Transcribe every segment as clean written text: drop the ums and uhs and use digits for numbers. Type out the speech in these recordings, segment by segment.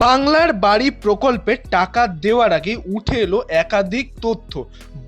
বাংলার বাড়ি প্রকল্পে টাকা দেওয়ার আগে উঠে এলো একাধিক তথ্য।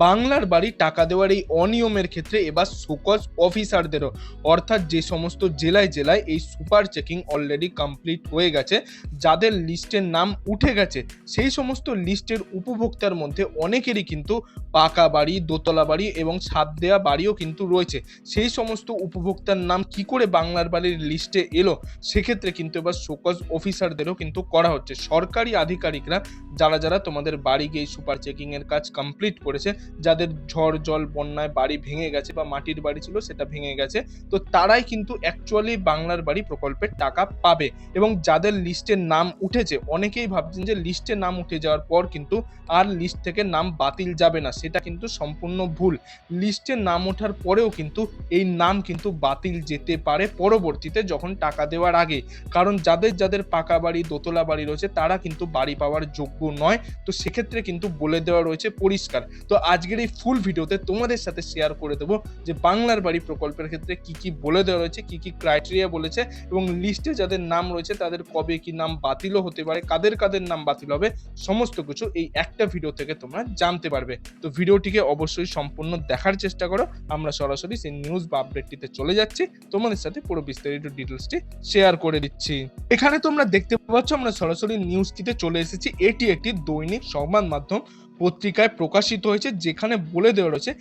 বাংলার বাড়ি টাকা দেওয়ার এই অনিয়মের ক্ষেত্রে এবার শোকজ অফিসারদেরও, অর্থাৎ যে সমস্ত জেলায় জেলায় এই সুপার চেকিং অলরেডি কমপ্লিট হয়ে গেছে, যাদের লিস্টের নাম উঠে গেছে, সেই সমস্ত লিস্টের উপভোক্তার মধ্যে অনেকেরই কিন্তু পাকা বাড়ি, দোতলা বাড়ি এবং ছাদ দেওয়া বাড়িও কিন্তু রয়েছে। সেই সমস্ত উপভোক্তার নাম কি করে বাংলার বাড়ির লিস্টে এলো, সেক্ষেত্রে কিন্তু এবার শোকজ অফিসারদেরও কিন্তু করা হচ্ছে। সরকারি আধিকারিকরা যারা যারা তোমাদের বাড়ি গিয়ে সুপার চেকিং এর কাজ কমপ্লিট করেছে, যাদের ঝড় জল বন্যায় বাড়ি ভেঙে গেছে বা মাটির বাড়ি ছিল সেটা ভেঙে গেছে, তো তারাই কিন্তু অ্যাকচুয়ালি বাংলার বাড়ি প্রকল্পের টাকা পাবে। এবং যাদের লিস্টের নাম উঠেছে, অনেকেই ভাবছেন যে লিস্টে নাম উঠে যাওয়ার পর কিন্তু আর লিস্ট থেকে নাম বাতিল যাবে না, সেটা কিন্তু সম্পূর্ণ ভুল। লিস্টে নাম ওঠার পরেও কিন্তু এই নাম কিন্তু বাতিল যেতে পারে পরবর্তীতে, যখন টাকা দেওয়ার আগে। কারণ যাদের যাদের পাকা বাড়ি, দোতলা বাড়ি রয়েছে, তারা কিন্তু বাড়ি পাওয়ার যোগ্য নয়। তো সেক্ষেত্রে কিন্তু বলে দেওয়া রয়েছে পরিষ্কার। তো আজকের এই ফুল ভিডিওতে তোমাদের সাথে শেয়ার করে দেবো যে বাংলার বাড়ি প্রকল্পের ক্ষেত্রে কি কি বলে দেওয়া রয়েছে, কি কি ক্রাইটেরিয়া বলেছে, এবং লিস্টে যাদের নাম রয়েছে তাদের কবে কি নাম বাতিলও হতে পারে, কাদের কাদের নাম বাতিল হবে, সমস্ত কিছু এই একটা ভিডিও থেকে তোমরা জানতে পারবে। তো ভিডিওটিকে অবশ্যই সম্পূর্ণ দেখার চেষ্টা করো। আমরা সরাসরি সেই নিউজ বা আপডেটটিতে চলে যাচ্ছি, তোমাদের সাথে পুরো বিস্তারিত ডিটেলসটি শেয়ার করে দিচ্ছি। এখানে তোমরা দেখতে পাচ্ছ আমরা সরাসরি নিউজটিতে চলে এসেছি। এটি একটি দৈনিক সংবাদ মাধ্যম পত্রিকায় প্রকাশিত হয়েছে, যেখানে বলে দেওয়া রয়েছে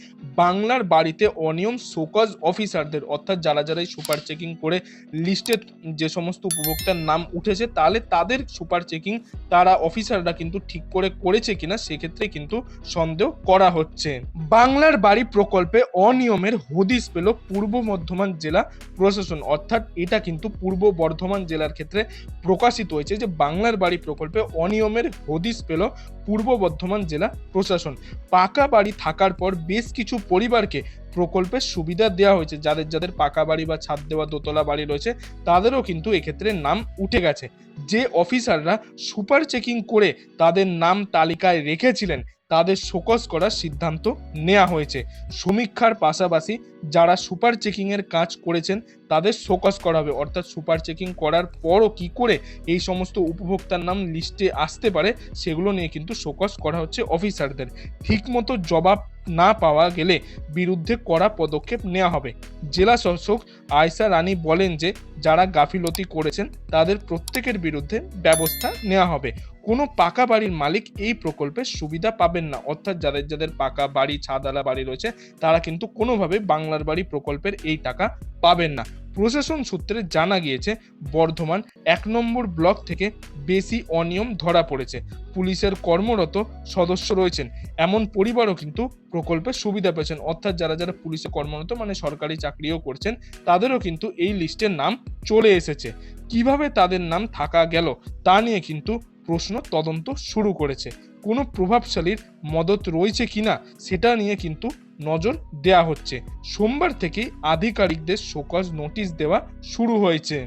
বাংলার বাড়িতে অনিয়ম শোকজ অফিসারদের, অর্থাৎ যারা যারা সুপার চেকিং করে লিস্টে যে সমস্ত উপভোক্তার নাম উঠেছে, তাহলে তাদের সুপার চেকিং তারা অফিসাররা কিন্তু ঠিক করে করেছে কিনা সেক্ষেত্রে কিন্তু সন্দেহ করা হচ্ছে। বাংলার বাড়ি প্রকল্পে অনিয়মের হদিশ পেল পূর্ব বর্ধমান জেলা প্রশাসন, অর্থাৎ এটা কিন্তু পূর্ব বর্ধমান জেলার ক্ষেত্রে প্রকাশিত হয়েছে যে বাংলার বাড়ি প্রকল্পে অনিয়মের হদিশ পেল পূর্ব বর্ধমান জেলা প্রশাসন। পাকা বাড়ি থাকার পর বেশ কিছু পরিবারকে প্রকল্পের সুবিধা দেওয়া হয়েছে। যাদের যাদের পাকা বাড়ি বা ছাদ দেওয়া দোতলা বাড়ি রয়েছে, তাদেরও কিন্তু এক্ষেত্রে নাম উঠে গেছে। যে অফিসাররা সুপার চেকিং করে তাদের নাম তালিকায় রেখেছিলেন, তাদের শোকজ করার সিদ্ধান্ত নেওয়া হয়েছে। সমীক্ষার পাশাপাশি যারা সুপার চেকিং এর কাজ করেছেন তাদের শোকজ করা হবে, অর্থাৎ সুপার চেকিং করার পরও কি করে এই সমস্ত উপভোক্তার নাম লিস্টে আসতে পারে সেগুলো নিয়ে কিন্তু শোকজ করা হচ্ছে অফিসারদের। ঠিকমতো জবাব না পাওয়া গেলে বিরুদ্ধে কড়া পদক্ষেপ নেওয়া হবে। জেলা শাসক আয়শা রানী বলেন যে যারা গাফিলতি করেছেন তাদের প্রত্যেকের বিরুদ্ধে ব্যবস্থা নেওয়া হবে। কোনো পাকা বাড়ির মালিক এই প্রকল্পের সুবিধা পাবেন না, অর্থাৎ যাদের যাদের পাকা বাড়ি, ছাদওয়ালা বাড়ি রয়েছে, তারা কিন্তু কোনোভাবে বাংলার বাড়ি প্রকল্পের এই টাকা পাবেন না। প্রশাসন সূত্রে জানা গিয়েছে বর্ধমান 1 নম্বর ব্লক থেকে বেশি অনিয়ম ধরা পড়েছে। পুলিশের কর্মরত সদস্য রয়েছেন এমন পরিবারও কিন্তু প্রকল্পের সুবিধা পেয়েছেন, অর্থাৎ যারা যারা পুলিশে কর্মরত মানে সরকারি চাকরিও করছেন, তাদেরও কিন্তু এই লিস্টের নাম চলে এসেছে। কিভাবে তাদের নাম থাকা গেল তা নিয়ে কিন্তু প্রশ্ন তদন্ত শুরু করেছে। কোনো প্রভাবশালীর মদত রয়েছে কিনা সেটা নিয়ে কিন্তু নজর দেয়া হচ্ছে। সোমবার থেকে আধিকারিকদের শোকজ নোটিশ দেওয়া শুরু হয়েছে।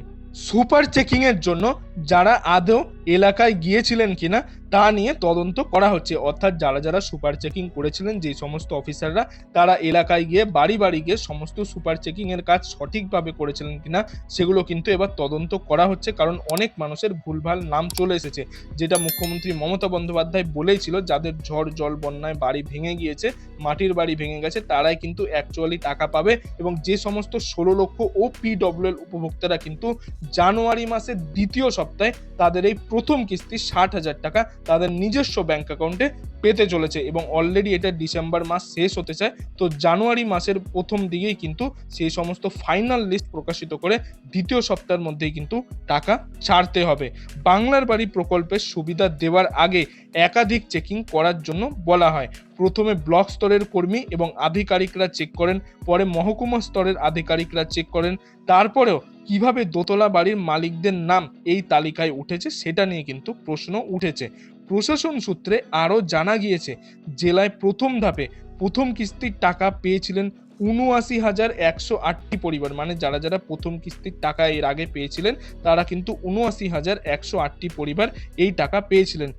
সুপার চেকিং এর জন্য যারা আদৌ এলাকায় গিয়েছিলেন কিনা তা নিয়ে তদন্ত করা হচ্ছে, অর্থাৎ যারা যারা সুপার চেকিং করেছিলেন, যে সমস্ত অফিসাররা, তারা এলাকায় গিয়ে বাড়ি বাড়ি গিয়ে সমস্ত সুপার চেকিং এর কাজ সঠিকভাবে করেছিলেন কিনা সেগুলো কিন্তু এবার তদন্ত করা হচ্ছে। কারণ অনেক মানুষের ভুলভাল নাম চলে এসেছে, যেটা মুখ্যমন্ত্রী মমতা বন্দ্যোপাধ্যায় বলেছিল, যাদের ঝড় জল বন্যায় বাড়ি ভেঙে গিয়েছে, মাটির বাড়ি ভেঙে গেছে, তারাই কিন্তু অ্যাকচুয়ালি টাকা পাবে। এবং যে সমস্ত 16 লক্ষ OPWL উপভোক্তারা কিন্তু জানুয়ারি মাসের দ্বিতীয় সপ্তাহে তাদের এই প্রথম কিস্তি 60,000 টাকা তাদের নিজস্ব ব্যাংক অ্যাকাউন্টে পেতে চলেছে, এবং অলরেডি এটা ডিসেম্বর মাস শেষ হতে চায়, তো জানুয়ারি মাসের প্রথম দিকেই কিন্তু সেই সমস্ত ফাইনাল লিস্ট প্রকাশিত করে দ্বিতীয় সপ্তাহের মধ্যেই কিন্তু টাকা ছাড়তে হবে। বাংলার বাড়ি প্রকল্পের সুবিধা দেওয়ার আগে একাধিক চেকিং করার জন্য বলা হয়। প্রথমে ব্লক স্তরের কর্মী এবং আধিকারিকরা চেক করেন, পরে মহকুমা স্তরের আধিকারিকরা চেক করেন, তারপরেও কিভাবে দোতলা বাড়ির মালিকদের নাম এই তালিকায় উঠেছে সেটা নিয়ে কিন্তু প্রশ্ন উঠেছে। প্রশাসন সূত্রে আরও জানা গিয়েছে জেলায় প্রথম ধাপে প্রথম কিস্তির টাকা পেয়েছিলেন ৭৯,১০৮টি পরিবার, মানে যারা যারা প্রথম কিস্তির টাকা এর আগে পেয়েছিলেন তারা কিন্তু ৭৯,১০৮টি পরিবার এই টাকা পেয়েছিলেন।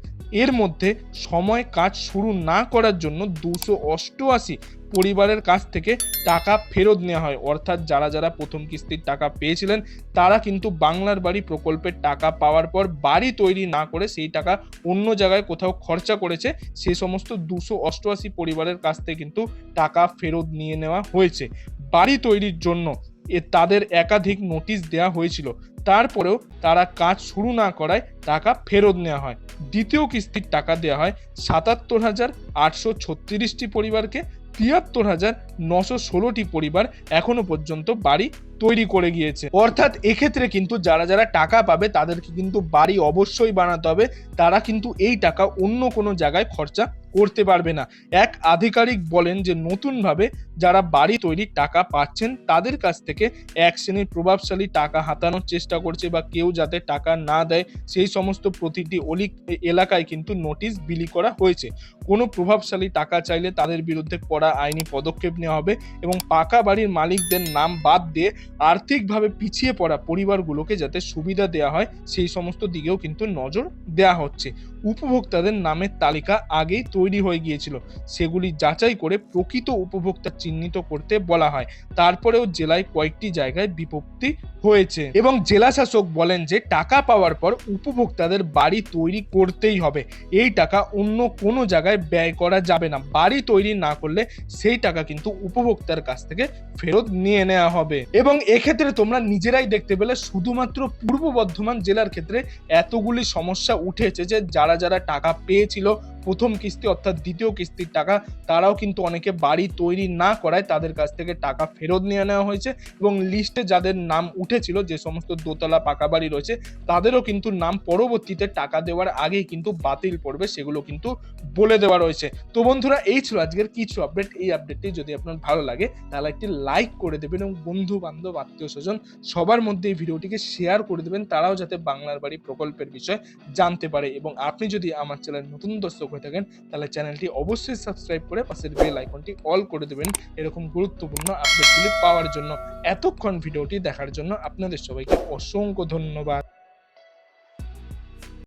এর মধ্যে সময় কাজ শুরু না করার জন্য 288 পরিবারের কাছ থেকে টাকা ফেরত নেওয়া হয়। অর্থাৎ যারা যারা প্রথম কিস্তির টাকা পেয়েছিলেন তারা কিন্তু বাংলার বাড়ি প্রকল্পের টাকা পাওয়ার পর বাড়ি তৈরি না করে সেই টাকা অন্য জায়গায় কোথাও খরচা করেছে, সে সমস্ত 288 পরিবারের কাছ থেকে কিন্তু টাকা ফেরত নিয়ে নেওয়া হয়েছে। বাড়ি তৈরির জন্য তাদের একাধিক নোটিশ দেওয়া হয়েছিল, তারপরেও তারা কাজ শুরু না করায় টাকা ফেরত নেওয়া হয়। দ্বিতীয় কিস্তির টাকা দেওয়া হয় 77,836টি পরিবারকে। 73,916টি পরিবার এখনো পর্যন্ত বাড়ি তৈরি করে গিয়েছে। অর্থাৎ এক্ষেত্রে কিন্তু যারা যারা টাকা পাবে তাদেরকে কিন্তু বাড়ি অবশ্যই বানাতে হবে, তারা কিন্তু এই টাকা অন্য কোনো জায়গায় খরচা করতে পারবে না। এক আধিকারিক বলেন যে নতুনভাবে যারা বাড়ি তৈরির টাকা পাচ্ছেন তাদের কাছ থেকে এক শ্রেণীর প্রভাবশালী টাকা হাতানোর চেষ্টা করছে, বা কেউ যাতে টাকা না দেয় সেই সমস্ত প্রতিটি এলাকায় কিন্তু নোটিশ বিলি করা হয়েছে। কোনো প্রভাবশালী টাকা চাইলে তাদের বিরুদ্ধে কড়া আইনি পদক্ষেপ নেওয়া হবে এবং পাকা বাড়ির মালিকদের নাম বাদ দিয়ে আর্থিকভাবে পিছিয়ে পড়া পরিবারগুলোকে যাতে সুবিধা দেওয়া হয় সেই সমস্ত দিকেও কিন্তু নজর দেওয়া হচ্ছে। উপভোক্তাদের নামের তালিকা আগেই তৈরি হয়ে গিয়েছিল, সেগুলি যাচাই করে প্রকৃত উপভোক্তা চিহ্নিত করতে বলা হয়। তারপরেও জেলায় কয়েকটি জায়গায় বিপত্তি হয়েছে এবং জেলা শাসক বলেন যে টাকা পাওয়ার পর উপভোক্তাদের বাড়ি তৈরি করতেই হবে, এই টাকা অন্য কোনো জায়গায় ব্যয় করা যাবে না। বাড়ি তৈরি না করলে সেই টাকা কিন্তু উপভোক্তার কাছ থেকে ফেরত নিয়ে নেওয়া হবে। এবং এক্ষেত্রে তোমরা নিজেরাই দেখতে পেলে শুধুমাত্র পূর্ব বর্ধমান জেলার ক্ষেত্রে এতগুলি সমস্যা উঠেছে যে যারা যারা টাকা পেয়েছিল প্রথম কিস্তি অর্থাৎ দ্বিতীয় কিস্তির টাকা, তারাও কিন্তু অনেকে বাড়ি তৈরি না করায় তাদের কাছ থেকে টাকা ফেরত নিয়ে নেওয়া হয়েছে এবং লিস্টে যাদের নাম উঠেছিল, যে সমস্ত দোতলা পাকা বাড়ি রয়েছে, তাদেরও কিন্তু নাম পরবর্তীতে টাকা দেওয়ার আগেই কিন্তু বাতিল পড়বে, সেগুলো কিন্তু বলে দেওয়া রয়েছে। তো বন্ধুরা, এই ছিল আজকের কিছু আপডেট। এই আপডেটটি যদি আপনার ভালো লাগে তাহলে একটি লাইক করে দেবেন এবং বন্ধু বান্ধব আত্মীয় স্বজন সবার মধ্যে এই ভিডিওটিকে শেয়ার করে দেবেন, তারাও যাতে বাংলার বাড়ি প্রকল্পের বিষয়ে জানতে পারে। এবং আপনি যদি আমার চ্যানেল নতুন দর্শক হয়ে থাকেন তাহলে চ্যানেলটি অবশ্যই সাবস্ক্রাইব করে পাশের বেল আইকনটি অল করে দেবেন এরকম গুরুত্বপূর্ণ আপডেটগুলি পাওয়ার জন্য। এতক্ষণ ভিডিওটি দেখার জন্য আপনাদের সবাইকে অসংখ্য ধন্যবাদ।